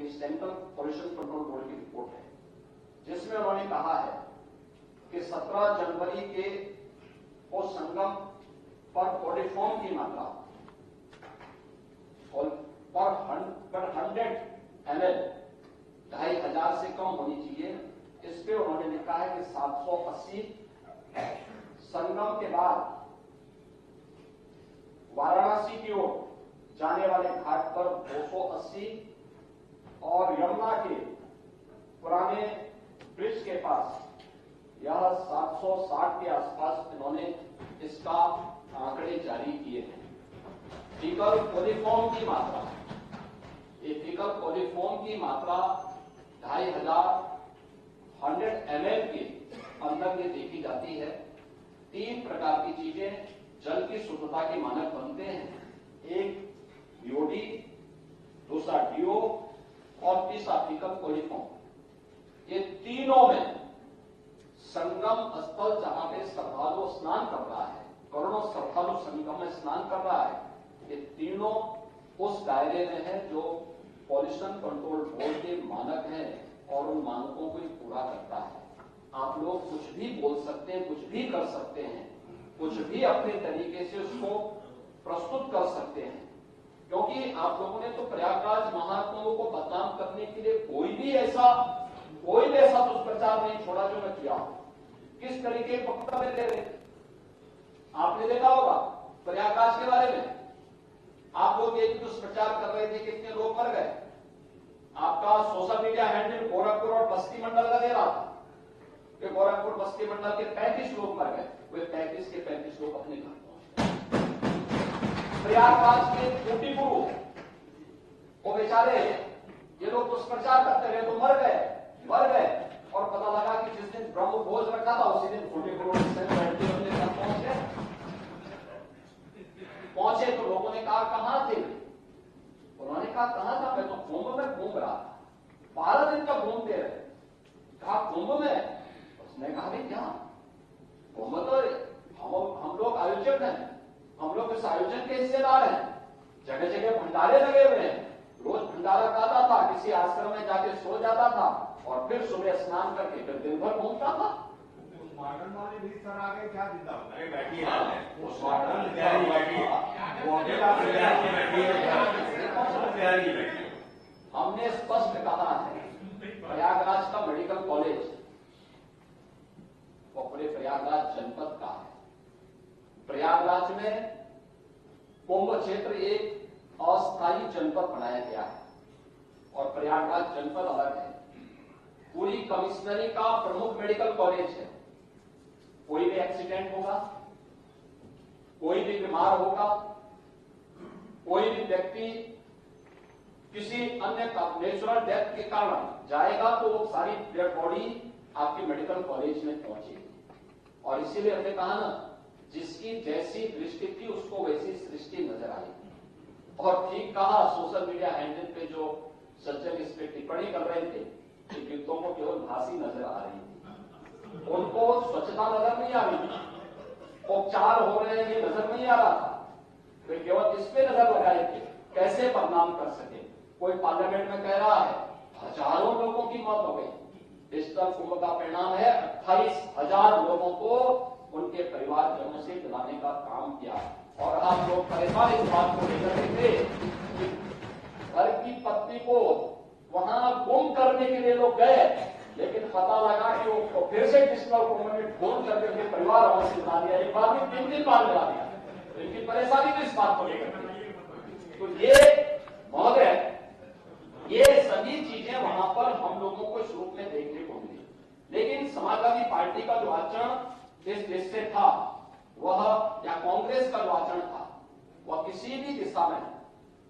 एक central pollution control board की report है, जिसमें उन्होंने कहा है कि 17 जनवरी के को संगम पर कोलिफॉर्म की मात्रा पर 100 ml 2,500 से कम होनी चाहिए। इस पे उन्होंने लिखा है कि 780, संगम के बाद वाराणसी की ओर जाने वाले घाट पर 280 और यमुना के पुराने ब्रिज के पास यह 760 के आसपास इन्होंने इसका आंकड़े जारी किए हैं। फीकल कोलिफॉर्म की मात्रा, ये फीकल कोलिफॉर्म की मात्रा 2,500 100 ml के अंदर ये देखी जाती है। 3 प्रकार की चीजें जल की शुद्धता के मानक बनते हैं, एक बीओडी, दूसरा डीओ और तीसरा फीकल कोलिफॉर्म। ये तीनों में संगम स्थल जहां पे श्रद्धालु स्नान कर रहा है, करोड़ों श्रद्धालु संगम में स्नान कर रहा है, ये तीनों उस दायरे में है जो पॉल्यूशन कंट्रोल बोर्ड के मानक हैं और उन मानकों को पूरा करता है। आप लोग कुछ भी बोल सकते हैं, कुछ भी कर सकते हैं, कुछ भी अपने तरीके से उसको प्रस्तुत कर सकते हैं, क्योंकि आप लोगों ने तो प्रयागराज महाकुंभ को बदनाम करने के लिए कोई भी ऐसा दुष्प्रचार नहीं छोड़ा जो मैं किया। किस तरीके के वक्तव्य दे रहे आपने देखा होगा प्रयागराज के बारे में। आप लोग एक दुष्प्रचार कर रहे थे, कितने लोग मर गए। आपका सोशल मीडिया हैंडल गोरखपुर और बस्ती मंडल का दे रहा था कि गोरखपुर बस्ती मंडल के 35 लोग मर गए। वे 35 के 35 लोग अपने घर पहुंचे। प्रयागराज के खूंटी गुरु वो बेचारे ये लोग दुष्प्रचार करते रहे तो मर गए और पता लगा कि जिस दिन ब्रह्म भोज रखा था उसी दिन खूंटी गुरु अपने घर पहुंचे तो लोगों ने कहा कहां थे। उन्होंने कहा कहां था, मैं तो कुंभ में घूम रहा था, 12 दिन का घूमते रहे। कहा कुंभ में, उसने कहा भाई क्या कुंभ तो हम लोग आयोजक हैं, हम लोग इस आयोजन के हिस्सेदार हैं, जगह जगह भंडारे लगे हुए हैं, रोज भंडारा खाता था, किसी आश्रम में जाके सो जाता था और फिर सुबह स्नान करके फिर दिन भर घूमता था। मॉडर्न वाले भी सर आ गए क्या जिंदा बैठी हमने स्पष्ट कहा है प्रयागराज का मेडिकल कॉलेज वो पूरे प्रयागराज जनपद का है। प्रयागराज में कुंभ क्षेत्र एक अस्थायी जनपद बनाया गया है और प्रयागराज जनपद अलग है। पूरी कमिश्नरी का प्रमुख मेडिकल कॉलेज है। कोई भी एक्सीडेंट होगा, कोई भी बीमार होगा, कोई भी व्यक्ति किसी अन्य नेचुरल डेथ के कारण जाएगा तो वो सारी डेड बॉडी आपके मेडिकल कॉलेज में पहुंचेगी। और इसीलिए हमने कहा ना, जिसकी जैसी दृष्टि थी उसको वैसी सृष्टि नजर आई। और ठीक कहा, सोशल मीडिया हैंडल पे जो सज्जन इस पे टिप्पणी कर रहे थे कि गिद्धों को केवल भांसी नजर आ रही थी, उनको स्वच्छता नजर नहीं आ रही थी, उपचार हो रहे हैं ये नजर नहीं आ रहा था, वे केवल इस पे नजर लगाए थे कैसे बदनाम कर सके। कोई पार्लियामेंट में कह रहा है हजारों लोगों की मौत हो गई। डिजिटल कुंभ का परिणाम है 28,000 लोगों को उनके परिवारजनों से दिलाने का काम किया। और आप लोग परेशान इस बात को लेकर के थे कि घर की पत्नी को वहां गुम करने के लिए लोग गए, लेकिन पता लगा कि वो फिर से डिजिटल कुंभ में ढूंढ करके अपने परिवार वालों से दिला दिया। एक बार भी 3 बार दिला दिया। इनकी परेशानी तो इस बात को लेकर थी। तो ये महोदय, ये सभी चीजें वहां पर हम लोगों को इस रूप में देखने को मिली। लेकिन समाजवादी पार्टी का जो आचरण इस देश से था वह, या कांग्रेस का जो आचरण था वह किसी भी दिशा में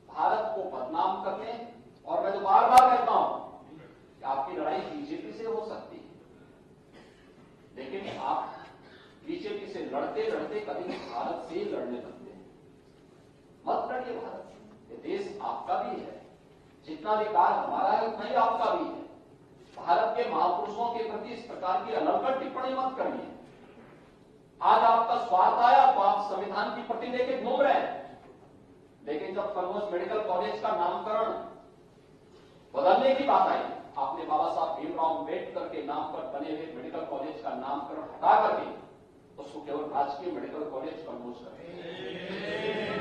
भारत को बदनाम करने, और मैं तो बार बार कहता हूं कि आपकी लड़ाई बीजेपी से हो सकती है, लेकिन आप बीजेपी से लड़ते लड़ते कभी भारत से लड़ने लगते हैं। मत लड़िए भारत से, ये देश आपका भी है, जितना अधिकार हमारा है उतना ही आपका भी है। भारत के महापुरुषों के प्रति इस प्रकार की अनर्गल टिप्पणी मत करिए। आज आपका स्वार्थ आया तो आप संविधान की पट्टी लेके घूम रहे हैं, लेकिन जब कन्नौज मेडिकल कॉलेज का नामकरण बदलने कल एक ही बात आई, आपने बाबा साहब भीमराव अम्बेडकर के नाम पर बने हुए मेडिकल कॉलेज का नामकरण हटा करके उसको केवल राजकीय मेडिकल कॉलेज कंपोज करें।